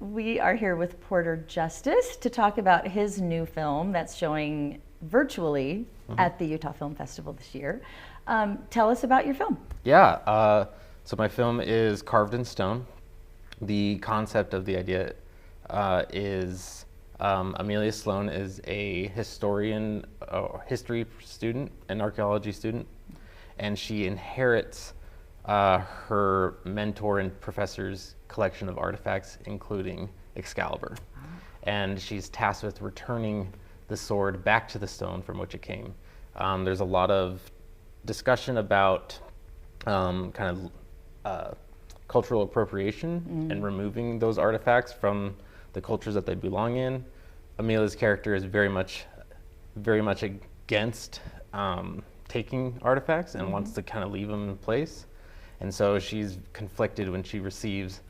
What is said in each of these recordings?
We are here with Porter Justus to talk about his new film that's showing virtually at the Utah Film Festival this year. Tell us about your film. Yeah, so my film is Carved in Stone. The concept of the idea is Amelia Sloan is a historian, history student, an archaeology student, and she inherits her mentor and professor's collection of artifacts, including Excalibur. And she's tasked with returning the sword back to the stone from which it came. There's a lot of discussion about cultural appropriation and removing those artifacts from the cultures that they belong in. Amelia's character is very much against taking artifacts and wants to kind of leave them in place. And so she's conflicted when she receives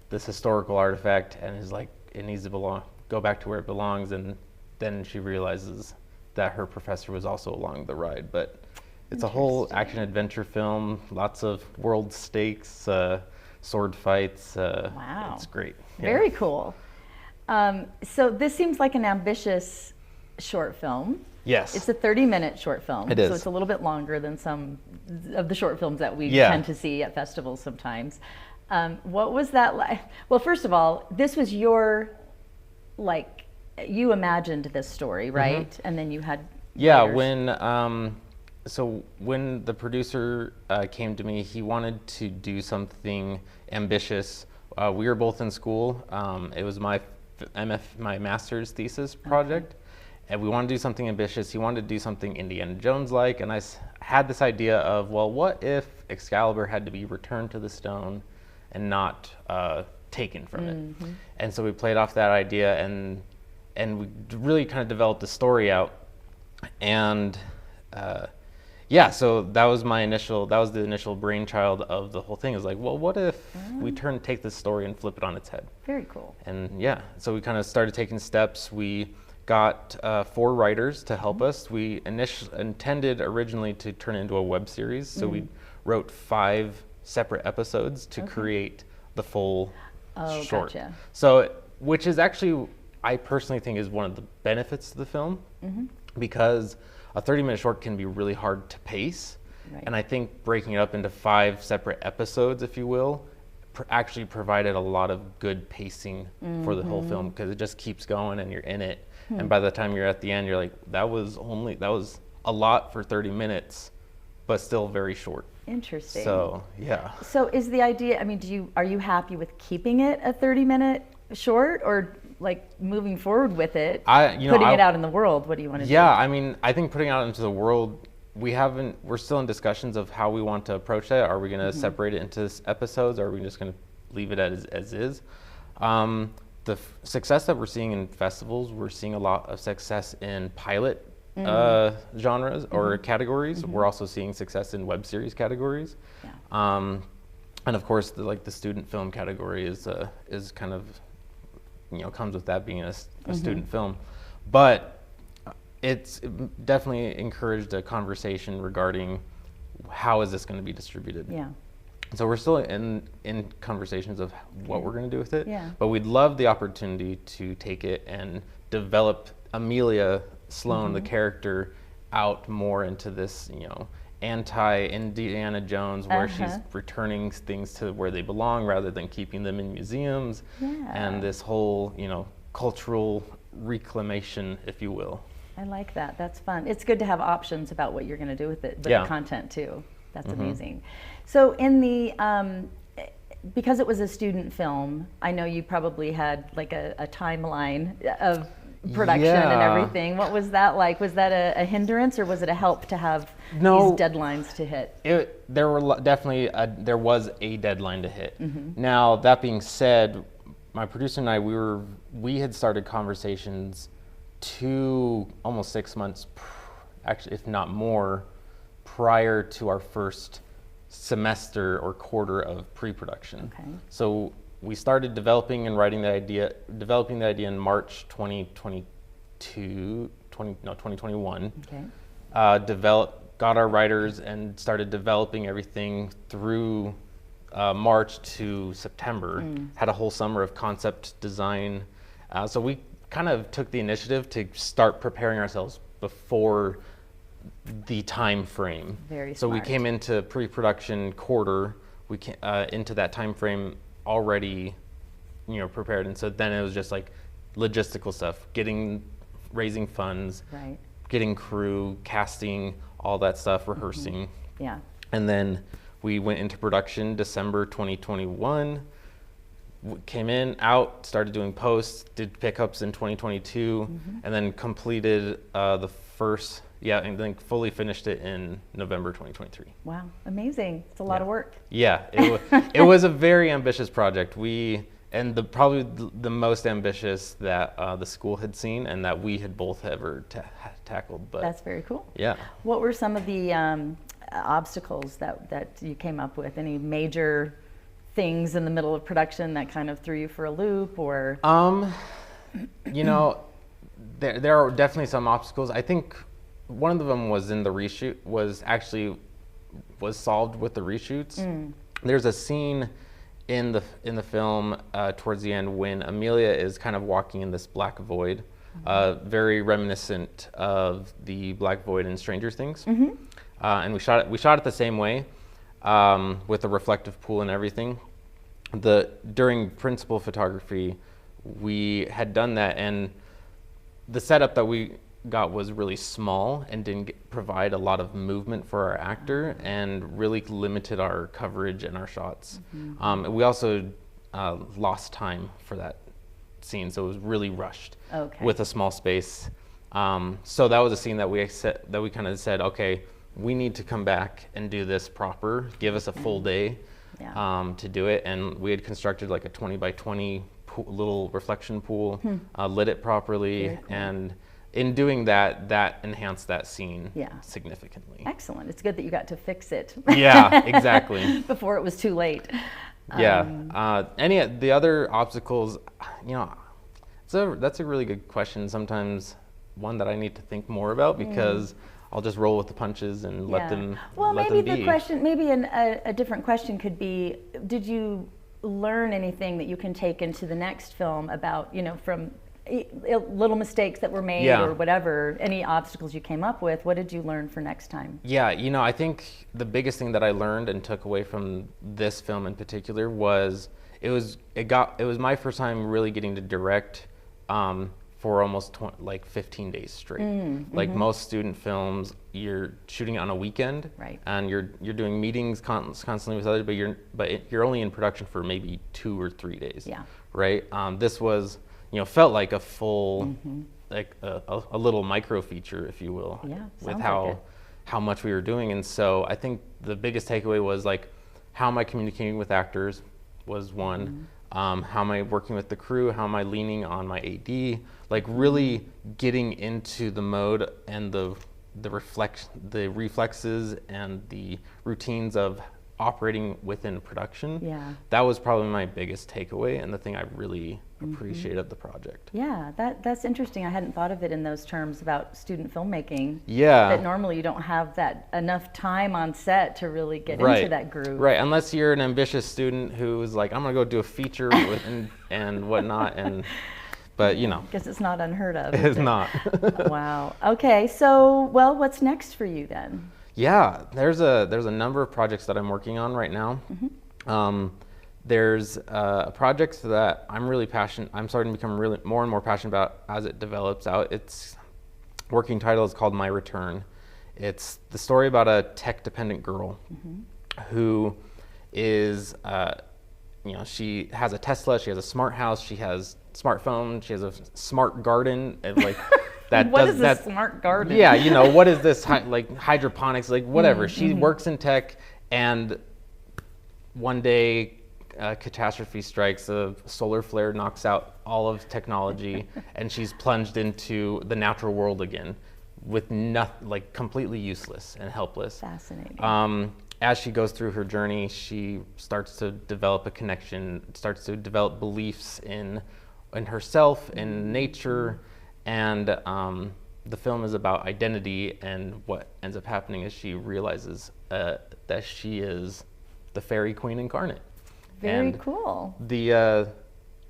this historical artifact and is like, it needs to go back to where it belongs. And then she realizes that her professor was also along the ride. But it's a whole action adventure film, lots of world stakes, sword fights. Wow. It's great. Yeah. Very cool. So this seems like an ambitious short film. Yes. It's a 30-minute short film. It is. So it's a little bit longer than some of the short films that we tend to see at festivals sometimes. What was that like? Well, first of all, this was you imagined this story, right? And then you had writers. When the producer came to me, he wanted to do something ambitious. We were both in school. It was my master's thesis project. And we wanted to do something ambitious. He wanted to do something Indiana Jones-like, and I had this idea of, well, what if Excalibur had to be returned to the stone and not taken from it? And so we played off that idea, and we really kind of developed the story out. And so that was the initial brainchild of the whole thing. It was like, well, what if we take this story and flip it on its head? Very cool. And so we kind of started taking steps. We got 4 writers to help us. We intended originally to turn it into a web series, so we wrote 5 separate episodes to create the full short. Gotcha. So, which is actually, I personally think, is one of the benefits of the film, because a 30-minute short can be really hard to pace, and I think breaking it up into 5 separate episodes, if you will, actually provided a lot of good pacing for the whole film, because it just keeps going and you're in it. And by the time you're at the end, you're like, that was a lot for 30 minutes, but still very short. Interesting. So, yeah. So is the idea, I mean, are you happy with keeping it a 30-minute short, or like moving forward with it, putting it out in the world? What do you want to do? Yeah, I mean, I think putting it out into the world, we're still in discussions of how we want to approach that. Are we going to separate it into episodes, or are we just going to leave it as is? The success that we're seeing in festivals, we're seeing a lot of success in pilot genres or categories. We're also seeing success in web series categories. And of course, the student film category is kind of, comes with that being a student film. But it's definitely encouraged a conversation regarding how is this going to be distributed. Yeah. So we're still in conversations of what we're going to do with it. Yeah. But we'd love the opportunity to take it and develop Amelia Sloan, the character, out more into this, anti-Indiana Jones, where she's returning things to where they belong rather than keeping them in museums. And this whole, cultural reclamation, if you will. I like that. That's fun. It's good to have options about what you're going to do with it, but the content too. That's amazing. So in because it was a student film, I know you probably had like a timeline of production and everything. What was that like? Was that a hindrance, or was it a help to have these deadlines to hit? There was a deadline to hit. Now, that being said, my producer and I, we had started conversations almost 6 months, actually, if not more, prior to our first semester or quarter of pre-production. So we started developing the idea in March 2021. Got our writers and started developing everything through March to September, had a whole summer of concept design. So we kind of took the initiative to start preparing ourselves before the time frame. Very so we smart. came into pre-production quarter, we came, into that time frame already, prepared. And so then it was just like logistical stuff, raising funds, Right. getting crew, casting, all that stuff, rehearsing. Yeah. And then we went into production December 2021, came in, out, started doing posts, did pickups in 2022, and then completed the first, and then fully finished it in November 2023. Wow, amazing. It's a lot of work. Yeah, it was a very ambitious project. Probably the most ambitious that the school had seen and that we had both ever tackled. But that's very cool. Yeah. What were some of the obstacles that you came up with? Any major things in the middle of production that kind of threw you for a loop, or? There are definitely some obstacles. I think one of them was in the reshoot, was solved with the reshoots. There's a scene in the film towards the end when Amelia is kind of walking in this black void, very reminiscent of the black void in Stranger Things. And we shot it the same way, with a reflective pool and everything. During principal photography, we had done that, and the setup that we got was really small and didn't provide a lot of movement for our actor, and really limited our coverage and our shots. We also lost time for that scene, so it was really rushed with a small space. So that was a scene that we kind of said, okay, we need to come back and do this proper. Give us a full day to do it. And we had constructed like a 20 by 20 little reflection pool, lit it properly. Cool. And in doing that, that enhanced that scene significantly. Excellent. It's good that you got to fix it. Yeah, exactly. Before it was too late. Any of the other obstacles, that's a really good question. Sometimes one that I need to think more about, because I'll just roll with the punches and let them. Well, let maybe them be. the question, a different question could be: did you learn anything that you can take into the next film about, from little mistakes that were made or whatever? Any obstacles you came up with? What did you learn for next time? Yeah, I think the biggest thing that I learned and took away from this film in particular was it was my first time really getting to direct. For almost 15 days straight. Like most student films, you're shooting on a weekend, right? And you're doing meetings constantly with others, but you're only in production for maybe 2 or 3 days. Yeah. Right. This was felt like a full like a little micro feature, if you will. Yeah. With how much we were doing, and so I think the biggest takeaway was like, how am I communicating with actors was one. How am I working with the crew? How am I leaning on my AD? Like really getting into the mode and the reflexes and the routines of operating within production. Yeah. That was probably my biggest takeaway and the thing I really appreciate of the project. Yeah, that's interesting. I hadn't thought of it in those terms about student filmmaking. Yeah. That normally you don't have that enough time on set to really get into that groove. Right, unless you're an ambitious student who's like, I'm gonna go do a feature and whatnot, but Guess it's not unheard of. It's not. Wow. Okay, so what's next for you then? Yeah, there's a number of projects that I'm working on right now. There's a project that I'm starting to become really more and more passionate about as it develops out. Its working title is called My Return. It's the story about a tech-dependent girl who is, she has a Tesla, she has a smart house, she has smartphone, she has a smart garden, and like that. What is a smart garden? Yeah, what is this hydroponics, like whatever. She works in tech, and one day catastrophe strikes, a solar flare knocks out all of technology, and she's plunged into the natural world again with nothing, like completely useless and helpless. Fascinating. As she goes through her journey, she starts to develop a connection, starts to develop beliefs in herself, in nature, and the film is about identity, and what ends up happening is she realizes that she is the fairy queen incarnate. Very And cool.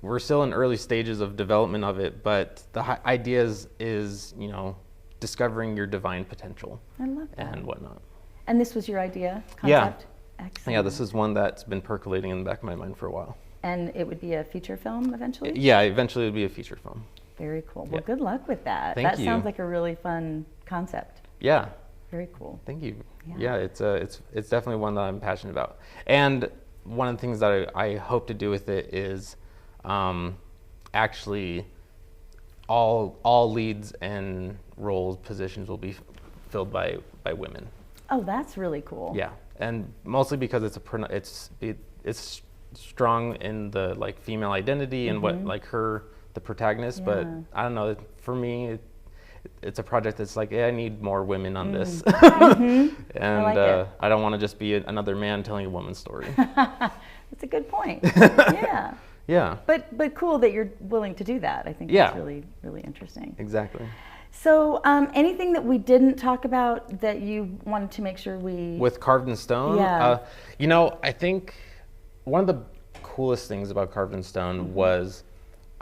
We're still in early stages of development of it, but the idea is, you know, discovering your divine potential. I love that. And whatnot. And this was your idea, Yeah. concept? Excellent. Yeah, this is one that's been percolating in the back of my mind for a while. And it would be a feature film eventually? Yeah, eventually it would be a feature film. Very cool. Well, Yeah. good luck with that. Thank That you. sounds like a really fun concept. Yeah. Very cool. Thank you. Yeah. Yeah, it's definitely one that I'm passionate about. And one of the things that I hope to do with it is actually all leads and roles positions will be filled by women. Oh, that's really cool. Yeah, and mostly because it's strong in the like female identity and what like the protagonist. But Yeah. I don't know, for me it's a project that's like, yeah, I need more women on this. And like it. I don't want to just be another man telling a woman's story. That's a good point. Yeah. Yeah, But cool that you're willing to do that. I think Yeah. that's really, really interesting. exactly. So anything that we didn't talk about that you wanted to make sure we... With Carved in Stone, Yeah. you know, I think one of the coolest things about Carved in Stone was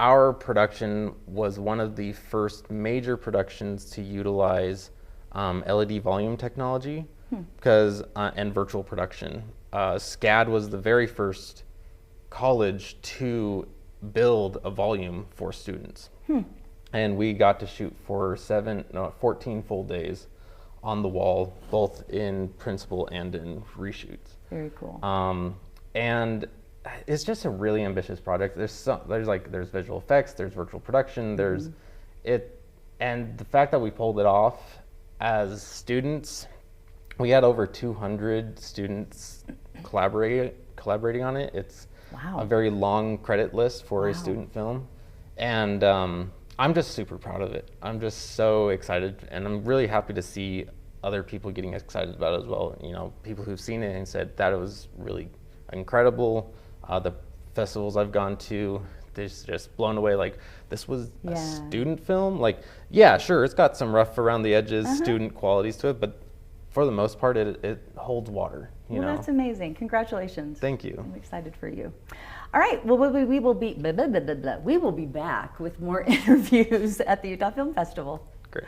our production was one of the first major productions to utilize LED volume technology because and virtual production. SCAD was the very first college to build a volume for students. And we got to shoot for 14 full days on the wall, both in principal and in reshoots. Very cool. And it's just a really ambitious project. There's visual effects, there's virtual production, there's it, and the fact that we pulled it off as students, we had over 200 students collaborating on it. It's Wow. a very long credit list for a student film, and I'm just super proud of it. I'm just so excited, and I'm really happy to see other people getting excited about it as well. You know, people who've seen it and said that it was really incredible. The festivals I've gone to, they're just blown away. Like, this was a student film. Like, yeah, sure, it's got some rough around the edges, student qualities to it, but for the most part, it holds water. You know? That's amazing. Congratulations. Thank you. I'm excited for you. All right. Well, we will be back with more interviews at the Utah Film Festival. Great.